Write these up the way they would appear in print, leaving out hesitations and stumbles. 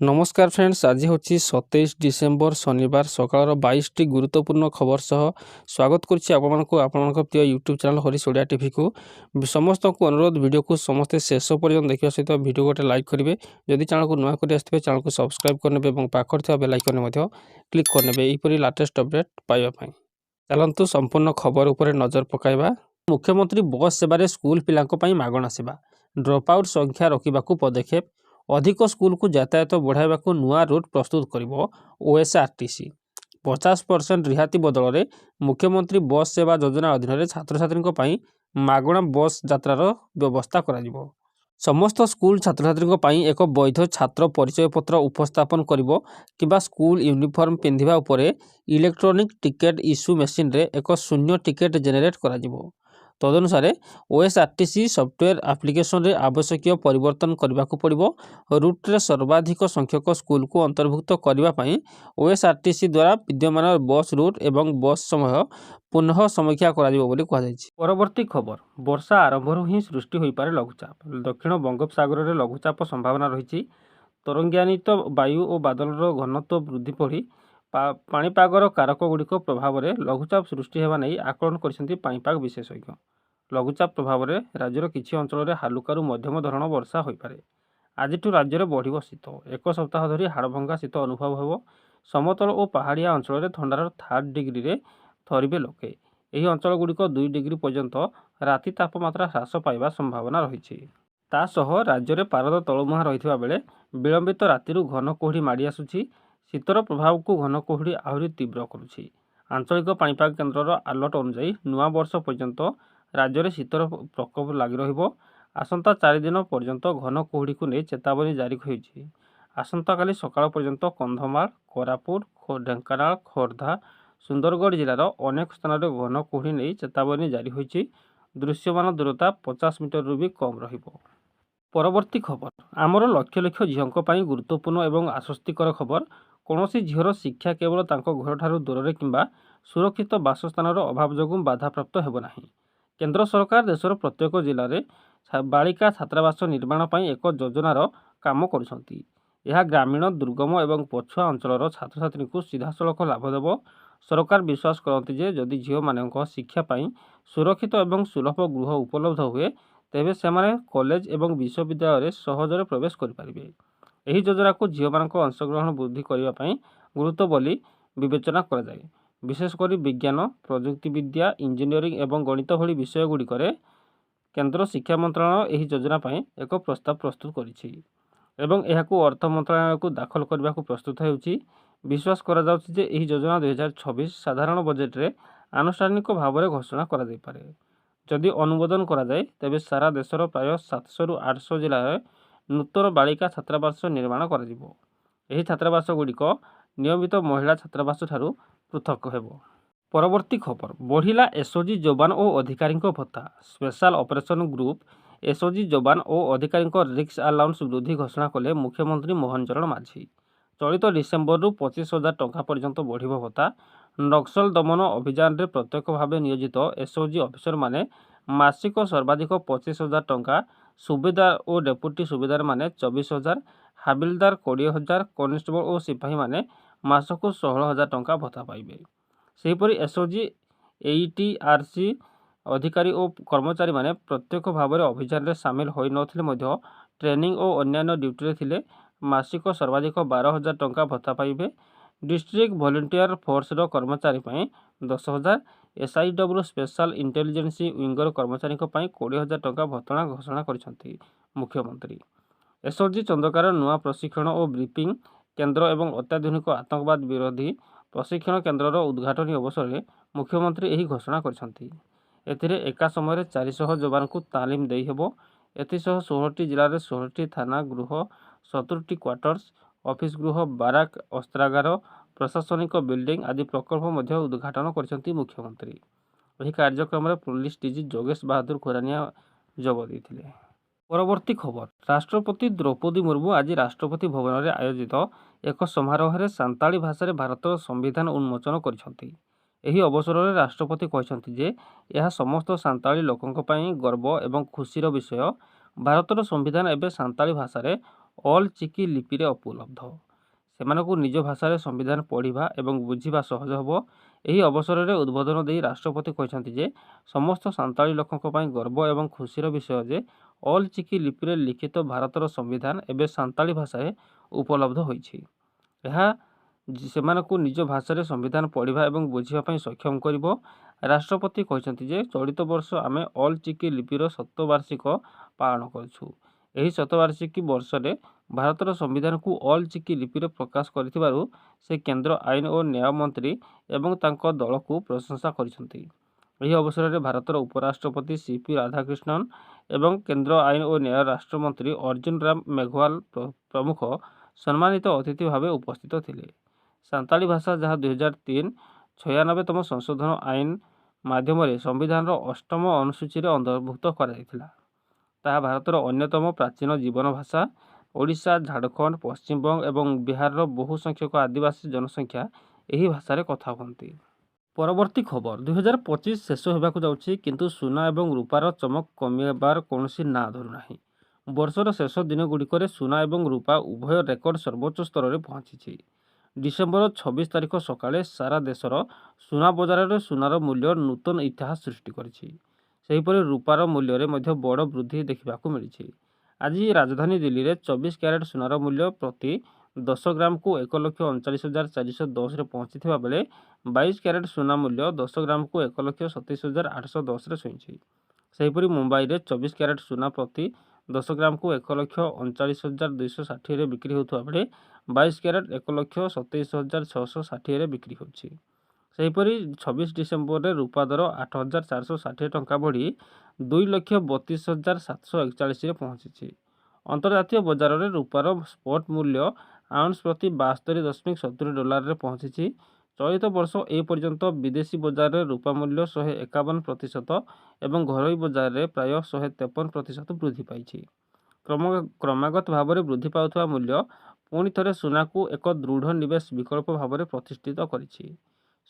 नमस्कार फ्रेंड्स, आज हूँ 27 डिसेम्बर शनिवार सकाल 22टी गुरुत्वपूर्ण खबर सह स्वागत करुँच प्रिय YouTube channel Harish Odia TV को। समस्त को अनुरोध वीडियो को समस्ते शेष पर्यंत देखा सहित वीडियो गोटे लाइक करेंगे। जदि चैनल को नुआ कर आसते चैनल को सब्सक्राइब करने और पाखर बेल आइकन क्लिक करने यहपरी लाटेस्ट अपडेट पाइबा। चलतु संपूर्ण खबर उपर नजर पकाइबा। मुख्यमंत्री बस सेवा स्कूल पिलांको मागणा सेवा ड्रप आउट संख्या रोकने पदक्षेप अधिक स्कूल को यातायात बढ़ावा नुआ रूट प्रस्तुत कर ओएसआरटीसी 50% रिहाती बदल में मुख्यमंत्री बस सेवा योजना अधीन छात्र छात्री मागणा बस यात्रार व्यवस्था करा। समस्त स्कूल छात्र छात्री एक वैध छात्र परिचय पत्र उपस्थापन करिबो किबा स्कूल यूनिफॉर्म पिंधिबा उपरे इलेक्ट्रॉनिक टिकेट इश्यू मशीन रे एक शून्य टिकेट जेनेरेट करा जिवो। तदनुसार ओएसआरटीसी सॉफ्टवेयर एप्लिकेशन रे आवश्यक परिवर्तन करने को पड़ो। रूट रे सर्वाधिक संख्यक स्कूल को अंतर्भुक्त करने ओएसआरटीसी द्वारा विद्यमान बस रूट एवं बस समय पुनः समीक्षा करा। परवर्ती खबर, वर्षा आरंभ ही सृष्टि हो पारे लघुचाप। दक्षिण बंगोपसागर में लघुचाप संभावना रही। तरंगान्वित वायु और बादलर घनत्व वृद्धि पड़ी पाणीपागर कारक गुड़िक प्रभाव में लघुचाप सृष्टि होगा नहीं आकलन कर पाणीपाग विशेषज्ञ। लघुचाप प्रभाव में राज्यर किसी अंचल में हालुकारु मध्यम धरण वर्षा हो पारे। आज राज्य में बढ़ शीत। एक सप्ताह धरी हाड़भंगा शीत अनुभव हो। समतल और पहाड़िया अंचल में थंडार 3 डिग्री रे थरिबे लोके। यह अंचल गुड़िक 2 डिग्री पर्यंत राति तापमात्रा ह्रास पाइबा संभावना रही। तासह राज्य में पारद तलमुहा रही बेले विलंबित राति घन कुहुड़ी माड़ी आसुची। शीतर प्रभाव को घन कुहुड़ी आहरी तीव्र करुछि। आंचलिक पाणीपाग केन्द्रर अलर्ट अनुसार नुआ वर्ष पर्यंत राज्य में शीतर प्रकोप लगी रहिबो। आसंता 4 दिन पर्यंत घन कुहुड़ी को नहीं चेतावनी जारी होइछि। आसंता काली सकाळ पर्यंत कंधमाल, कोरापुट, ढेंकानाल, खोर्धा, सुंदरगढ़ जिलार अनेक स्थान में घन कुहुड़ी नहीं चेतावनी जारी होइछि। दृश्यमान दूरता 50 मीटर भी कम रहिबो। परवर्ती खबर, आमर लक्ष लक्ष झीलों गुरुत्वपूर्ण एवं आश्वस्तिकर खबर। कौन सी झीर शिक्षा केवल घर ठारू दूर किंबा सुरक्षित बासस्थान अभाव जो बाधाप्राप्त होना। केंद्र सरकार देशर प्रत्येक जिले में बालिका छात्रावास निर्माण पर एक योजनार काम करुछंती। यह ग्रामीण दुर्गम एवं पछुआ अंचल छात्र छात्री को सीधासलख लाभ देव। सरकार विश्वास करती जे जदि झील मान शिक्षा सुरक्षित एवं सुलभ गृह उपलब्ध हुए तेबे सेमाने कॉलेज एवं विश्वविद्यालय सहजरे प्रवेश करें। यह योजना को झील मान अंशग्रहण वृद्धि करने गुरुत्व बोली विवेचना कराए। विशेषकर विज्ञान, प्रजुक्तिविद्या, इंजीनियरिंग एवं गणित भली विषयगुड़िक केंद्र शिक्षा मंत्रालय यह योजना एक प्रस्ताव प्रस्तुत करिछि एवं यहाकू अर्थ मंत्रालय को दाखल करने को प्रस्तुत होउछि। विश्वास करा जाउछि जे यह योजना 2026 साधारण बजेट रे आनुष्ठानिक भाव में घोषणा करा जाय पारे। जदि अनुमोदन करा जाए तेबे सारा देशर प्राय 700 रु 800 जिले में नूतन बालिका छात्रावास निर्माण करा जिवो। यह छात्रावास गुड़िक नियमित महिला छात्रावास ठारू पृथक हेबो। परवर्ती खबर, बढ़िला एसओजी जवान और अधिकारी भत्ता। स्पेशल ऑपरेशन ग्रुप एसओजी जवान और अधिकारी रिक्स अलाउंस वृद्धि घोषणा कले मुख्यमंत्री मोहन चरण माझी। चलित डिसेम्बर रु 25,000 टंका पर्यंत बढ़ भत्ता। नक्सल दमन अभियान रे प्रत्यक्ष भाव नियोजित एसओजी ऑफिसर माने मासिक सर्वाधिक 25,000 टंका, सुबेदार और डेपुटी सुबेदार माने 24,000, हाबिलदार 20,000, कनेस्टेबल और सिपाही माने मासक 16,000 टंका भत्ता पाइबे। सेहीपरि एसओजी एईटीआरसी अधिकारी और कर्मचारी माने प्रत्यक्ष भाव में अभियान रे सामिल होई नथिले मध्य ट्रेनिंग और अन्य ड्यूटी रे थिले मासिक सर्वाधिक 12,000 टंका भत्ता पाइबे। डिस्ट्रिक्ट वॉलंटियर फोर्स कर्मचारी 10,000, एसआईडब्ल्यू स्पेशल इंटेलिजेंस विंगर कर्मचारी 20,000 टंका भत्ता घोषणा करिसेंती मुख्यमंत्री। एसओजी चंदकार नुआ प्रशिक्षण और ब्रीफिंग केन्द्र एवं अत्याधुनिक आतंकवाद विरोधी प्रशिक्षण केन्द्रर उद्घाटन अवसर में मुख्यमंत्री यही घोषणा करिसेंती। एथिरे एका समय 400 जवान को तालीम देई हेबो। एथिसह 16टी जिले में 16टी थाना गृह, 70टी क्वार्टर्स, ऑफिस गृह, बाराक, अस्त्रागार, प्रशासनिक बिल्डिंग आदि प्रकल्प उद्घाटन करिसेंती मुख्यमंत्री। यह कार्यक्रम में पुलिस डीजी जोगेश बहादुर खुरानिया जोग देते। परवर्ती खबर, राष्ट्रपति द्रौपदी मुर्मू आज राष्ट्रपति भवन में आयोजित एक समारोह में सांताली भाषा भारतर संविधान उन्मोचन करिसेंती। यही अवसर में राष्ट्रपति कहते जे यह समस्त सांताली लोकों गर्व एवं खुशीर विषय। भारतर संविधान एवं सांताली भाषा ଅଲ୍ ଚିକି ଲିପିରେ ଉପଲବ୍ଧ। ସେମାନଙ୍କୁ ନିଜ ଭାଷାରେ ସମ୍ବିଧାନ ପଢ଼ିବା ଏବଂ ବୁଝିବା ସହଜ ହେବ। ଏହି ଅବସରରେ ଉଦ୍ବୋଧନ ଦେଇ ରାଷ୍ଟ୍ରପତି କହିଛନ୍ତି ଯେ ସମସ୍ତ ସାନ୍ତାଳୀ ଲୋକଙ୍କ ପାଇଁ ଗର୍ବ ଏବଂ ଖୁସିର ବିଷୟ ଯେ ଅଲ୍ ଚିକି ଲିପିରେ ଲିଖିତ ଭାରତର ସମ୍ବିଧାନ ଏବେ ସାନ୍ତାଳୀ ଭାଷାରେ ଉପଲବ୍ଧ ହୋଇଛି। ଏହା ସେମାନଙ୍କୁ ନିଜ ଭାଷାରେ ସମ୍ବିଧାନ ପଢ଼ିବା ଏବଂ ବୁଝିବା ପାଇଁ ସକ୍ଷମ କରିବ। ରାଷ୍ଟ୍ରପତି କହିଛନ୍ତି ଯେ ଚଳିତ ବର୍ଷ ଆମେ ଅଲ୍ ଚିକି ଲିପିର ଶତବାର୍ଷିକ ପାଳନ କରୁଛୁ। ଏହି ଶତବାର୍ଷିକୀ ବର୍ଷରେ ଭାରତର ସମ୍ବିଧାନକୁ ଅଲ୍ ଚିକି ଲିପିରେ ପ୍ରକାଶ କରିଥିବାରୁ ସେ କେନ୍ଦ୍ର ଆଇନ ଓ ନ୍ୟାୟ ମନ୍ତ୍ରୀ ଏବଂ ତାଙ୍କ ଦଳକୁ ପ୍ରଶଂସା କରିଛନ୍ତି। ଏହି ଅବସରରେ ଭାରତର ଉପରାଷ୍ଟ୍ରପତି ସିପି ରାଧାକ୍ରିଷ୍ଣନ ଏବଂ କେନ୍ଦ୍ର ଆଇନ ଓ ନ୍ୟାୟ ରାଷ୍ଟ୍ରମନ୍ତ୍ରୀ ଅର୍ଜୁନ ରାମ ମେଘୱାଲ ପ୍ରମୁଖ ସମ୍ମାନିତ ଅତିଥି ଭାବେ ଉପସ୍ଥିତ ଥିଲେ। ସାନ୍ତାଳୀ ଭାଷା ଯାହା 2003 96ତମ ସଂଶୋଧନ ଆଇନ ମାଧ୍ୟମରେ ସମ୍ବିଧାନର 8ମ ଅନୁସୂଚୀରେ ଅନ୍ତର୍ଭୁକ୍ତ କରାଯାଇଥିଲା, ତାହା ଭାରତର ଅନ୍ୟତମ ପ୍ରାଚୀନ ଜୀବନ ଭାଷା। ଓଡ଼ିଶା, ଝାଡ଼ଖଣ୍ଡ, ପଶ୍ଚିମବଙ୍ଗ ଏବଂ ବିହାରର ବହୁ ସଂଖ୍ୟକ ଆଦିବାସୀ ଜନସଂଖ୍ୟା ଏହି ଭାଷାରେ କଥା ହୁଅନ୍ତି। ପରବର୍ତ୍ତୀ ଖବର 2025 ଶେଷ ହେବାକୁ ଯାଉଛି, କିନ୍ତୁ ସୁନା ଏବଂ ରୂପାର ଚମକ କମିବାର କୌଣସି ନାଁ ଧରୁନାହିଁ। ବର୍ଷର ଶେଷ ଦିନଗୁଡ଼ିକରେ ସୁନା ଏବଂ ରୂପା ଉଭୟ ରେକର୍ଡ ସର୍ବୋଚ୍ଚ ସ୍ତରରେ ପହଞ୍ଚିଛି। ଡିସେମ୍ବର 26 ତାରିଖ ସକାଳେ ସାରା ଦେଶର ସୁନା ବଜାରରେ ସୁନାର ମୂଲ୍ୟ ନୂତନ ଇତିହାସ ସୃଷ୍ଟି କରିଛି। ସେହିପରି ରୂପାର ମୂଲ୍ୟରେ ମଧ୍ୟ ବଡ଼ ବୃଦ୍ଧି ଦେଖିବାକୁ ମିଳିଛି। ଆଜି ରାଜଧାନୀ ଦିଲ୍ଲୀରେ 24 କ୍ୟାରେଟ୍ ସୁନାର ମୂଲ୍ୟ ପ୍ରତି 10 ଗ୍ରାମକୁ 1,39,410ରେ ପହଞ୍ଚିଥିବା ବେଳେ 22 କ୍ୟାରେଟ୍ ସୁନା ମୂଲ୍ୟ 10 ଗ୍ରାମକୁ 1,27,810ରେ ଛୁଇଁଛି। ସେହିପରି ମୁମ୍ବାଇରେ 24 କ୍ୟାରେଟ୍ ସୁନା ପ୍ରତି 10 ଗ୍ରାମକୁ 1,39,260ରେ ବିକ୍ରି ହେଉଥିବା ବେଳେ 22 କ୍ୟାରେଟ୍ 1,27,660ରେ ବିକ୍ରି ହେଉଛି। ସେହିପରି 26 ଡିସେମ୍ବରରେ ରୂପା ଦର 8,460 ଟଙ୍କା ବଢ଼ି 2,32,741ରେ ପହଞ୍ଚିଛି। ଅନ୍ତର୍ଜାତୀୟ ବଜାରରେ ରୂପାର ସ୍ପଟ୍ ମୂଲ୍ୟ ଆଉନ୍ସ ପ୍ରତି 72.70 ଡଲାରରେ ପହଞ୍ଚିଛି। ଚଳିତ ବର୍ଷ ଏପର୍ଯ୍ୟନ୍ତ ବିଦେଶୀ ବଜାରରେ ରୂପା ମୂଲ୍ୟ 151% ଏବଂ ଘରୋଇ ବଜାରରେ ପ୍ରାୟ 153% ବୃଦ୍ଧି ପାଇଛି। କ୍ରମାଗତ ଭାବରେ ବୃଦ୍ଧି ପାଉଥିବା ମୂଲ୍ୟ ପୁଣି ଥରେ ସୁନାକୁ ଏକ ଦୃଢ଼ ନିବେଶ ବିକଳ୍ପ ଭାବରେ ପ୍ରତିଷ୍ଠିତ କରିଛି।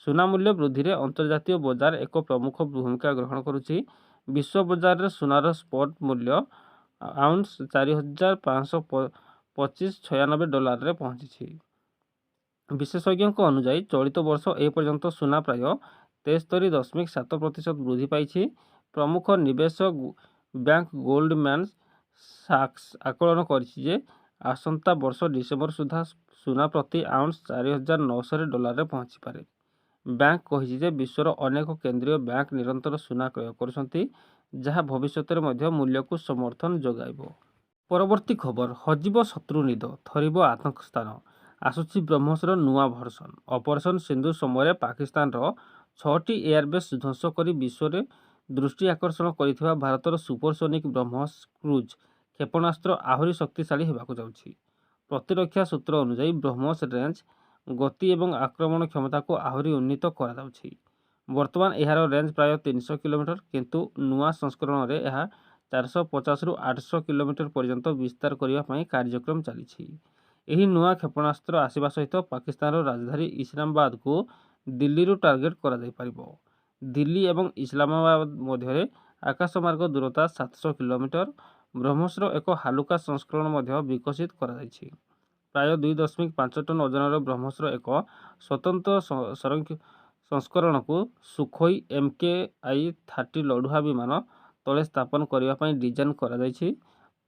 ସୁନା ମୂଲ୍ୟ ବୃଦ୍ଧିରେ ଅନ୍ତର୍ଜାତୀୟ ବଜାର ଏକ ପ୍ରମୁଖ ଭୂମିକା ଗ୍ରହଣ କରୁଛି। ବିଶ୍ୱ ବଜାରରେ ସୁନାର ସ୍ପଟ୍ ମୂଲ୍ୟ ଆଉନ୍ସ 4,525.96 ଡଲାରରେ ପହଞ୍ଚିଛି। ବିଶେଷଜ୍ଞଙ୍କ ଅନୁଯାୟୀ ଚଳିତ ବର୍ଷ ଏପର୍ଯ୍ୟନ୍ତ ସୁନା ପ୍ରାୟ 73.7% ବୃଦ୍ଧି ପାଇଛି। ପ୍ରମୁଖ ନିବେଶ ବ୍ୟାଙ୍କ ଗୋଲ୍ଡମ୍ୟାନ୍ ସାକ୍ସ ଆକଳନ କରିଛି ଯେ ଆସନ୍ତା ବର୍ଷ ଡିସେମ୍ବର ସୁଦ୍ଧା ସୁନା ପ୍ରତି ଆଉନ୍ସ 4,900 ଡଲାରରେ ପହଞ୍ଚିପାରେ। ବ୍ୟାଙ୍କ କହିଛି ଯେ ବିଶ୍ୱର ଅନେକ କେନ୍ଦ୍ରୀୟ ବ୍ୟାଙ୍କ ନିରନ୍ତର ସୁନା କ୍ରୟ କରୁଛନ୍ତି, ଯାହା ଭବିଷ୍ୟତରେ ମଧ୍ୟ ମୂଲ୍ୟକୁ ସମର୍ଥନ ଯୋଗାଇବ। ପରବର୍ତ୍ତୀ ଖବର ହଜିବ ଶତ୍ରୁନିଦ, ଥରିବ ଆତଙ୍କ ସ୍ଥାନ, ଆସୁଛି ବ୍ରହ୍ମୋସର ନୂଆ ଭର୍ସନ। ଅପରେସନ ସିନ୍ଧୁ ସମୟରେ ପାକିସ୍ତାନର 6ଟି ଏୟାରବେସ୍ ଧ୍ୱଂସ କରି ବିଶ୍ୱରେ ଦୃଷ୍ଟି ଆକର୍ଷଣ କରିଥିବା ଭାରତର ସୁପରସୋନିକ୍ ବ୍ରହ୍ମୋସ କ୍ରୁଜ୍ କ୍ଷେପଣାସ୍ତ୍ର ଆହୁରି ଶକ୍ତିଶାଳୀ ହେବାକୁ ଯାଉଛି। ପ୍ରତିରକ୍ଷା ସୂତ୍ର ଅନୁଯାୟୀ ବ୍ରହ୍ମୋସ ରେଞ୍ଜ, ଗତି ଏବଂ ଆକ୍ରମଣ କ୍ଷମତାକୁ ଆହୁରି ଉନ୍ନୀତ କରାଯାଉଛି। ବର୍ତ୍ତମାନ ଏହାର ରେଞ୍ଜ ପ୍ରାୟ 300 କିଲୋମିଟର, କିନ୍ତୁ ନୂଆ ସଂସ୍କରଣରେ ଏହା 450ରୁ 800 କିଲୋମିଟର ପର୍ଯ୍ୟନ୍ତ ବିସ୍ତାର କରିବା ପାଇଁ କାର୍ଯ୍ୟକ୍ରମ ଚାଲିଛି। ଏହି ନୂଆ କ୍ଷେପଣାସ୍ତ୍ର ଆସିବା ସହିତ ପାକିସ୍ତାନର ରାଜଧାନୀ ଇସଲାମାବାଦକୁ ଦିଲ୍ଲୀରୁ ଟାର୍ଗେଟ୍ କରାଯାଇପାରିବ। ଦିଲ୍ଲୀ ଏବଂ ଇସଲାମାବାଦ ମଧ୍ୟରେ ଆକାଶମାର୍ଗ ଦୂରତା 700 କିଲୋମିଟର। ବ୍ରହ୍ମୋସର ଏକ ହାଲୁକା ସଂସ୍କରଣ ମଧ୍ୟ ବିକଶିତ କରାଯାଇଛି। ପ୍ରାୟ 2.5 ଟନ୍ ଓଜନର ବ୍ରହ୍ମୋସର ଏକ ସ୍ୱତନ୍ତ୍ର ସଂସ୍କରଣକୁ ସୁଖୋଇ MKI-30 ଲଢୁଆ ବିମାନ ତଳେ ସ୍ଥାପନ କରିବା ପାଇଁ ଡିଜାଇନ୍ କରାଯାଇଛି।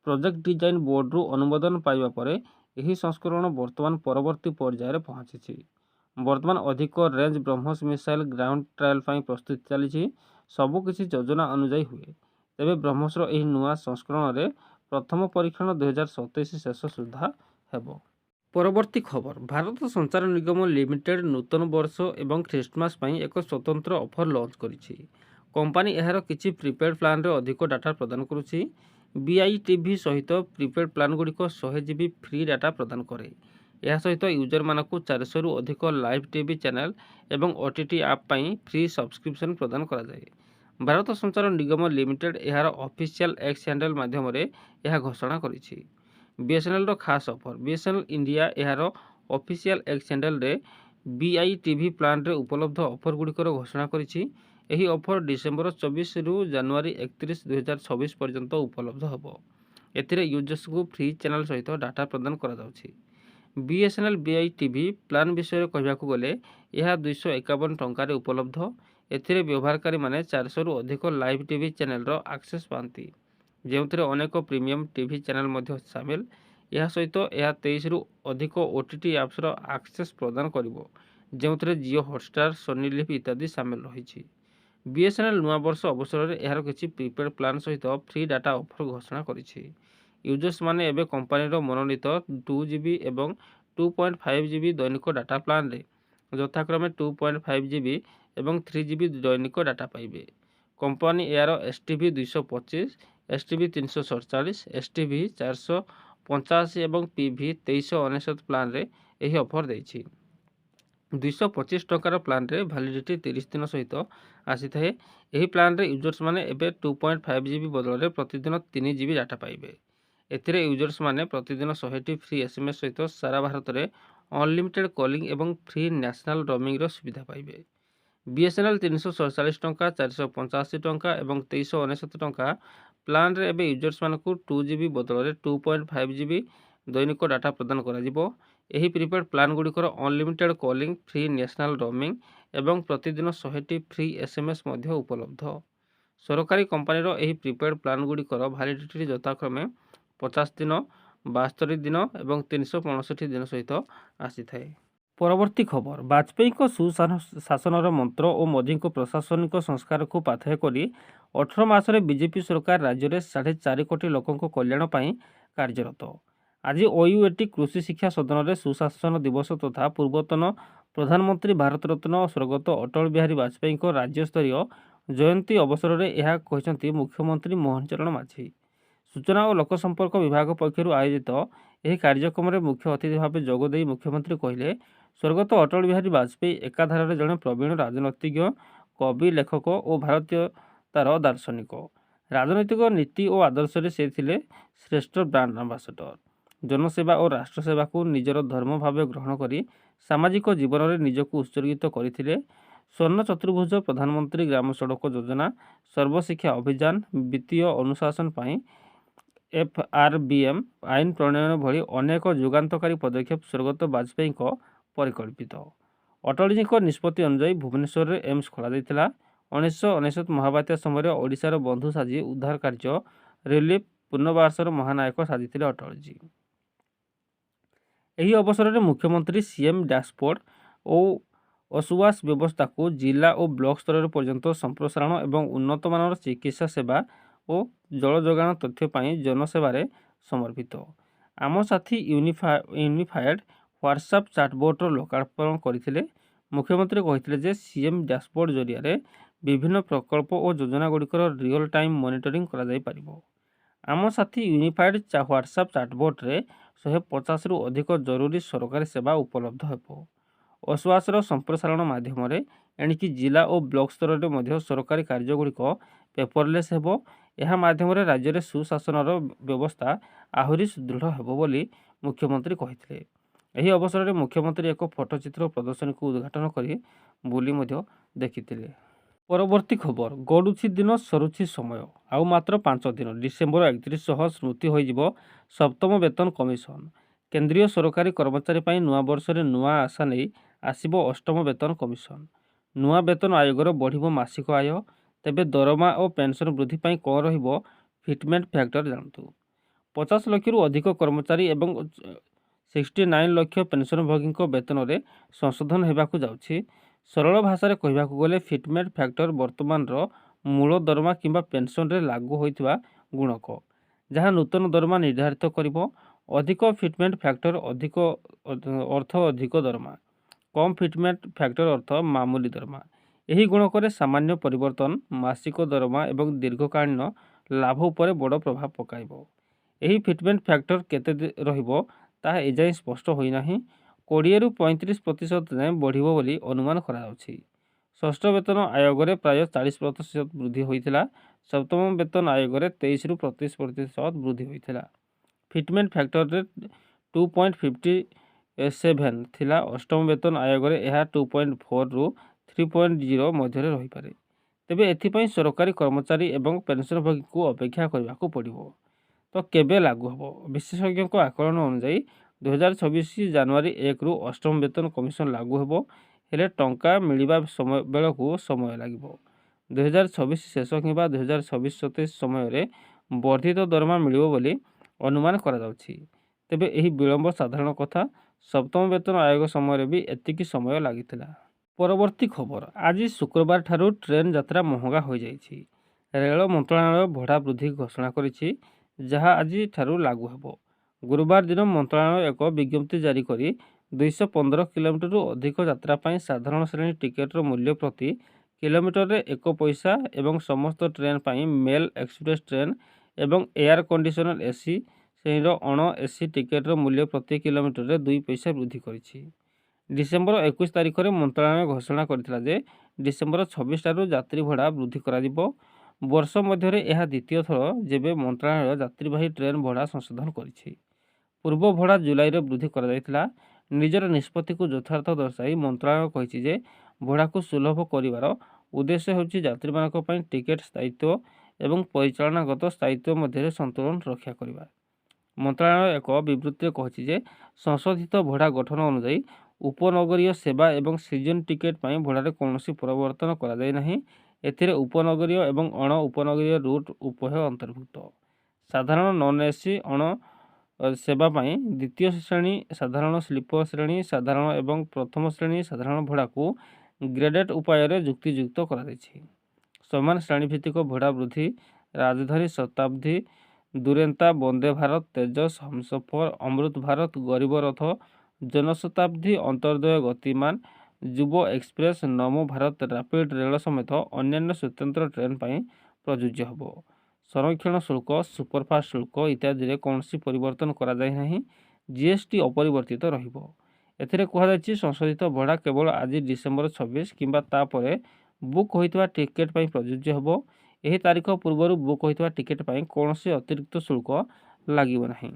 ପ୍ରୋଜେକ୍ଟ ଡିଜାଇନ୍ ବୋର୍ଡରୁ ଅନୁମୋଦନ ପାଇବା ପରେ ଏହି ସଂସ୍କରଣ ବର୍ତ୍ତମାନ ପରବର୍ତ୍ତୀ ପର୍ଯ୍ୟାୟରେ ପହଞ୍ଚିଛି। ବର୍ତ୍ତମାନ ଅଧିକ range BrahMos missile ground trial ପାଇଁ ପ୍ରସ୍ତୁତି ଚାଲିଛି। ସବୁକିଛି ଯୋଜନା ଅନୁଯାୟୀ ହୁଏ, ତେବେ ବ୍ରହ୍ମୋସର ଏହି ନୂଆ ସଂସ୍କରଣରେ ପ୍ରଥମ ପରୀକ୍ଷଣ 2027 ଶେଷ ସୁଦ୍ଧା ହେବ। ପରବର୍ତ୍ତୀ ଖବର ଭାରତ ସଞ୍ଚାର ନିଗମ ଲିମିଟେଡ୍ ନୂତନ ବର୍ଷ ଏବଂ ଖ୍ରୀଷ୍ଟମାସ ପାଇଁ ଏକ ସ୍ୱତନ୍ତ୍ର ଅଫର ଲଞ୍ଚ କରିଛି। କମ୍ପାନୀ ଏହାର କିଛି ପ୍ରିପେଡ୍ ପ୍ଲାନ୍ରେ ଅଧିକ ଡାଟା ପ୍ରଦାନ କରୁଛି। BITV ସହିତ ପ୍ରିପେଡ୍ ପ୍ଲାନ୍ଗୁଡ଼ିକ 100 GB ଫ୍ରି ଡାଟା ପ୍ରଦାନ କରେ। ଏହା ସହିତ ୟୁଜରମାନଙ୍କୁ 400ରୁ ଅଧିକ ଲାଇଭ୍ ଟିଭି ଚ୍ୟାନେଲ ଏବଂ OTT ଆପ୍ ପାଇଁ ଫ୍ରି ସବସ୍କ୍ରିପସନ୍ ପ୍ରଦାନ କରାଯାଏ। ଭାରତ ସଞ୍ଚାର ନିଗମ ଲିମିଟେଡ୍ ଏହାର ଅଫିସିଆଲ ଏକ୍ସ ହ୍ୟାଣ୍ଡେଲ ମାଧ୍ୟମରେ ଏହା ଘୋଷଣା କରିଛି। BSNLର ଖାସ୍ ଅଫର BSNL ଇଣ୍ଡିଆ ଏହାର ଅଫିସିଆଲ ଏକ୍ସ ହ୍ୟାଣ୍ଡେଲରେ BITV ପ୍ଲାନ୍ରେ ଉପଲବ୍ଧ ଅଫରଗୁଡ଼ିକର ଘୋଷଣା କରିଛି। ଏହି ଅଫର ଡିସେମ୍ବର 24ରୁ ଜାନୁଆରୀ 31, 2026 ପର୍ଯ୍ୟନ୍ତ ଉପଲବ୍ଧ ହେବ। एथिरे यूजर्स को फ्री चैनल सहित डाटा प्रदान कराଯାଉଛି। बीएसएनएल बीआई टीवी प्लान विषय कहवाकू गले यह 251 टंकार उपलब्ध। एथिरे व्यवहारकारी माने 400 रु अधिक लाइव टीवी चैनल आक्सेस पाती, जो अनेक प्रीमियम टीवी चैनल मध्य सामिल। यह सहित यह 23 रु अधिक ओटीटी एप्स आक्सेस प्रदान करिवो, जो जियो हॉटस्टार, सोनी लिव इत्यादि सामिल रही। बीएसएनएल नुआ वर्ष अवसर में यार किसी प्रीपेड प्लान सहित फ्री डाटा ऑफर घोषणा करिछि। यूजर्स माने एबे कंपनी मनोनीत 2GB एवं 2.5GB दैनिक डाटा प्लान रे यथाक्रमे 2.5GB एवं 3GB दैनिक डाटा पाइबे। कंपनी यार एसटीवी 225, एसटीवी 347, एसटीवी 485 एवं पीवी 2399 प्लान रे यही ऑफर देछि। 225 टंकार प्लान रे वैलिडिटी 30 दिन सहित आसी थाए। यही प्लान रे यूजर्स माने एबे 2.5GB बदल रे प्रतिदिन 3GB डाटा पाइबे। एथिरे यूजर्स माने प्रतिदिन 100टी फ्री एसएमएस सहित सारा भारत में अनलिमिटेड कॉलिंग एवं फ्री नेशनल रोमिंग रो सुविधा पाइबे। बीएसएनएल 347 टंका, 485 टंका एवं 2399 टंका प्लान रे एबे यूजर्स मानकू 2GB बदल रे 2.5GB दैनिक डाटा प्रदान करा जिवो। एही प्रीपेड प्लान गुड़िकर unlimited calling, free national roaming एवं प्रतिदिन 100टी फ्री एसएमएस मध्य उपलब्ध। सरकारी कंपनीर एही प्रीपेड प्लान गुड़िकर वैलिडिटी यथाक्रमे 50 दिन, 72 दिन एवं 365 दिन सहित आसी थाए। परवर्ती खबर, वाजपेयी सुशासनर मंत्र और मोदी प्रशासनिक संस्कार को पाथेय करी 18 मासरे बीजेपी सरकार राज्य में 4.5 कोटी लोकों कल्याण पर कार्यरत। आज ओयूएटी कृषि शिक्षा सदन में सुशासन दिवस तथा पूर्वतन प्रधानमंत्री भारत रत्न स्वर्गत अटल बिहारी वाजपेयी राज्यस्तरीय जयंती अवसर में यह कहते मुख्यमंत्री मोहन चरण माझी। सूचना और लोक संपर्क विभाग पक्षर आयोजित यह कार्यक्रम में मुख्य अतिथि भाव जोगदे मुख्यमंत्री कहले, स्वर्गत अटल बिहारी वाजपेयी एकाधार जड़े प्रवीण राजनीतिज्ञ, कवि, लेखक और भारतीयतार दार्शनिक। राजनैतिक नीति और आदर्श से थिले श्रेष्ठ ब्रांड आंबासडर। जनसेवा और राष्ट्रसेवा को निजर धर्म भाव ग्रहण करी सामाजिक जीवन में निजक उत्सर्गित करथिले। स्वर्ण चतुर्भुज प्रधानमंत्री ग्राम सड़क योजना, सर्वशिक्षा अभियान, वित्तीय अनुशासन पाई एफआरबीएम आईन प्रणयन भली अनेक युगांतकारी पदक्षेप स्वर्गत वाजपेयी परिकल्पित। अटलजी निष्पत्ति अनुजाई भुवनेश्वर में एम्स खोल 1999 महाबात्या समय ओडिशार बंधु साजी उद्धार कार्य रिलीफ पुनर्वासर महानायक साजिते अटलजी। यही अवसर में मुख्यमंत्री सीएम डैशबोर्ड और असुवास व्यवस्था को जिला और ब्लॉक स्तर पर्यंत संप्रसारण एवं उन्नत मानर चिकित्सा सेवा और जल जोगाण तथ्य जनसेवारे समर्पित। आम साथी यूनिफाएड व्हाट्सएप चैटबोर्डर लोकार्पण करथिले। मुख्यमंत्री कहथिले जे सीएम डैशबोर्ड जरिया विभिन्न प्रकल्प और योजना गुड़िकर रियल टाइम मॉनिटरिंग करा जाई पारिबो। आम साथी यूनिफाएड व्हाट्सएप चैटबोर्ड रे 150 रु अधिक जरूरी सरकारी सेवा उपलब्ध हेबो। असुआसर संप्रसारण माध्यम एणिकी जिला और ब्लॉक स्तर में सरकारी कार्यगुड़िक पेपरलेस हेबो। यह माध्यम राज्य में सुशासनर व्यवस्था आहुरी सुदृढ़ हेबो बोली मुख्यमंत्री कहिथिले। यही अवसर में मुख्यमंत्री एक फोटोचित्र प्रदर्शनी को उद्घाटन करी बुली देखिथिले। परवर्ती खबर, गड़ुछि दिन सरुछि समय आउ मात्र 5 दिन, डिसेम्बर 31 स्मृति होइजिबो सप्तम वेतन कमिशन। केंद्रीय सरकारी कर्मचारी पाई नुआ वर्ष में नुआ आशा नहीं आसिबो अष्टम वेतन कमिशन। नुआ वेतन आयोगर बढ़िबो मासिक आय। तेबे दरमा और पेंशन वृद्धि पाई कौन रहिबो फिटमेंट फैक्टर जानतु। 50 लाख रु अधिक कर्मचारी एवं 69 लाख पेंशनभोगी वेतन में संशोधन होगाकू जाउछि। सरल भाषा में कहबाकू गले फिटमेंट फैक्टर वर्तमान मूल दरमा किंबा पेंशन रे लागू होइतिबा गुणक, जहाँ नूतन दरमा निर्धारित करिबो। अधिक फिटमेंट फैक्टर अधिक अर्थ अधिक दरमा, कम फिटमेंट फैक्टर अर्थ मामूली दरमा। यही गुणक सामान्य परिवर्तन मासिक दरमा एवं दीर्घकालीन लाभ उपर बड़ प्रभाव पकाइबो। यही फिटमेंट फैक्टर केते रहिबो ताहा एजाई स्पष्ट होई नाही। 20 रु 35% जाए बढ़िबो बोली अनुमान करा जाउछि। षष्ठ वेतन आयोग में प्राय 40% वृद्धि होइतिला। सप्तम वेतन आयोग में 23 रु 35% वृद्धि होइतिला। फिटमेंट फैक्टर रे 2.57 थिला। अष्टम वेतन आयोग में यह 2.4 रु 3.0 मध्य रही पारे। तेबे एथिपाई सरकारी कर्मचारी एवं पेंशनभोगी को अपेक्षा करने को पड़िबो। ତ କେବେ ଲାଗୁ ହେବ? ବିଶେଷଜ୍ଞଙ୍କ ଆକଳନ ଅନୁଯାୟୀ 2024 ଜାନୁଆରୀ 1ରୁ ଅଷ୍ଟମ ବେତନ କମିଶନ ଲାଗୁ ହେବ, ହେଲେ ଟଙ୍କା ମିଳିବା ବେଳକୁ ସମୟ ଲାଗିବ। 2026 ଶେଷ କିମ୍ବା 2026-27 ସମୟରେ ବର୍ଦ୍ଧିତ ଦରମା ମିଳିବ ବୋଲି ଅନୁମାନ କରାଯାଉଛି। ତେବେ ଏହି ବିଳମ୍ବ ସାଧାରଣ କଥା। ସପ୍ତମ ବେତନ ଆୟୋଗ ସମୟରେ ବି ଏତିକି ସମୟ ଲାଗିଥିଲା। ପରବର୍ତ୍ତୀ ଖବର, ଆଜି ଶୁକ୍ରବାର ଠାରୁ ଟ୍ରେନ୍ ଯାତ୍ରା ମହଙ୍ଗା ହୋଇଯାଇଛି। ରେଳ ମନ୍ତ୍ରଣାଳୟ ଭଡ଼ା ବୃଦ୍ଧି ଘୋଷଣା କରିଛି, ଯାହା ଆଜିଠାରୁ ଲାଗୁ ହେବ। ଗୁରୁବାର ଦିନ ମନ୍ତ୍ରଣାଳୟ ଏକ ବିଜ୍ଞପ୍ତି ଜାରି କରି 215 କିଲୋମିଟରରୁ ଅଧିକ ଯାତ୍ରା ପାଇଁ ସାଧାରଣ ଶ୍ରେଣୀ ଟିକେଟର ମୂଲ୍ୟ ପ୍ରତି କିଲୋମିଟରରେ 1 ପଇସା ଏବଂ ସମସ୍ତ ଟ୍ରେନ୍ ପାଇଁ ମେଲ୍ ଏକ୍ସପ୍ରେସ୍ ଟ୍ରେନ୍ ଏବଂ ଏୟାର କଣ୍ଡିସନର ଏସି ଶ୍ରେଣୀର ଅଣ ଏସି ଟିକେଟର ମୂଲ୍ୟ ପ୍ରତି କିଲୋମିଟରରେ 2 ପଇସା ବୃଦ୍ଧି କରିଛି। ଡିସେମ୍ବର 21 ତାରିଖରେ ମନ୍ତ୍ରଣାଳୟ ଘୋଷଣା କରିଥିଲା ଯେ ଡିସେମ୍ବର 26 ଠାରୁ ଯାତ୍ରୀ ଭଡ଼ା ବୃଦ୍ଧି କରାଯିବ। ବର୍ଷ ମଧ୍ୟରେ ଏହା ଦ୍ୱିତୀୟ ଥର ଯେବେ ମନ୍ତ୍ରଣାଳୟ ଯାତ୍ରୀବାହୀ ଟ୍ରେନ୍ ଭଡ଼ା ସଂଶୋଧନ କରିଛି। ପୂର୍ବ ଭଡ଼ା ଜୁଲାଇରେ ବୃଦ୍ଧି କରାଯାଇଥିଲା। ନିଜର ନିଷ୍ପତ୍ତିକୁ ଯଥାର୍ଥ ଦର୍ଶାଇ ମନ୍ତ୍ରଣାଳୟ କହିଛି ଯେ ଭଡ଼ାକୁ ସୁଲଭ କରିବାର ଉଦ୍ଦେଶ୍ୟ ହେଉଛି ଯାତ୍ରୀମାନଙ୍କ ପାଇଁ ଟିକେଟ୍ ସ୍ଥାୟିତ୍ୱ ଏବଂ ପରିଚାଳନାଗତ ସ୍ଥାୟିତ୍ୱ ମଧ୍ୟରେ ସନ୍ତୁଳନ ରକ୍ଷା କରିବା। ମନ୍ତ୍ରଣାଳୟ ଏକ ବିବୃତ୍ତିରେ କହିଛି ଯେ ସଂଶୋଧିତ ଭଡ଼ା ଗଠନ ଅନୁଯାୟୀ ଉପନଗରୀୟ ସେବା ଏବଂ ସିଜନ୍ ଟିକେଟ୍ ପାଇଁ ଭଡ଼ାରେ କୌଣସି ପରିବର୍ତ୍ତନ କରାଯାଇ ନାହିଁ। ଏଥିରେ ଉପନଗରୀୟ ଏବଂ ଅଣ ଉପନଗରୀୟ ରୁଟ୍ ଉଭୟ ଅନ୍ତର୍ଭୁକ୍ତ। ସାଧାରଣ ନନ୍ ଏସି ଅଣ ସେବା ପାଇଁ ଦ୍ୱିତୀୟ ଶ୍ରେଣୀ, ସାଧାରଣ ସ୍ଲିପର ଶ୍ରେଣୀ, ସାଧାରଣ ଏବଂ ପ୍ରଥମ ଶ୍ରେଣୀ ସାଧାରଣ ଭଡ଼ାକୁ ଗ୍ରେଡେଡ୍ ଉପାୟରେ ଯୁକ୍ତିଯୁକ୍ତ କରାଯାଇଛି। ସମାନ ଶ୍ରେଣୀଭିତ୍ତିକ ଭଡ଼ା ବୃଦ୍ଧି ରାଜଧାନୀ ଶତାବ୍ଦୀ, ଦୁରେନ୍ତା, ବନ୍ଦେ ଭାରତ, ତେଜସ୍, ହମସଫର, ଅମୃତ ଭାରତ, ଗରିବ ରଥ, ଜନଶତାବ୍ଦୀ, ଅନ୍ତର୍ଦ୍ଦୟ ଗତିମାନ, ଯୁବ ଏକ୍ସପ୍ରେସ୍, ନମୋ ଭାରତ ରାପିଡ୍ ରେଳ ସମେତ ଅନ୍ୟାନ୍ୟ ସ୍ୱତନ୍ତ୍ର ଟ୍ରେନ୍ ପାଇଁ ପ୍ରଯୁଜ୍ୟ ହେବ। ସଂରକ୍ଷଣ ଶୁଳ୍କ, ସୁପରଫାଷ୍ଟ ଶୁଳ୍କ ଇତ୍ୟାଦିରେ କୌଣସି ପରିବର୍ତ୍ତନ କରାଯାଇ ନାହିଁ। ଜିଏସ୍ଟି ଅପରିବର୍ତ୍ତିତ ରହିବ। ଏଥିରେ କୁହାଯାଇଛି ସଂଶୋଧିତ ଭଡ଼ା କେବଳ ଆଜି ଡିସେମ୍ବର 26 କିମ୍ବା ତାପରେ ବୁକ୍ ହୋଇଥିବା ଟିକେଟ୍ ପାଇଁ ପ୍ରଯୁଜ୍ୟ ହେବ। ଏହି ତାରିଖ ପୂର୍ବରୁ ବୁକ୍ ହୋଇଥିବା ଟିକେଟ୍ ପାଇଁ କୌଣସି ଅତିରିକ୍ତ ଶୁଳ୍କ ଲାଗିବ ନାହିଁ।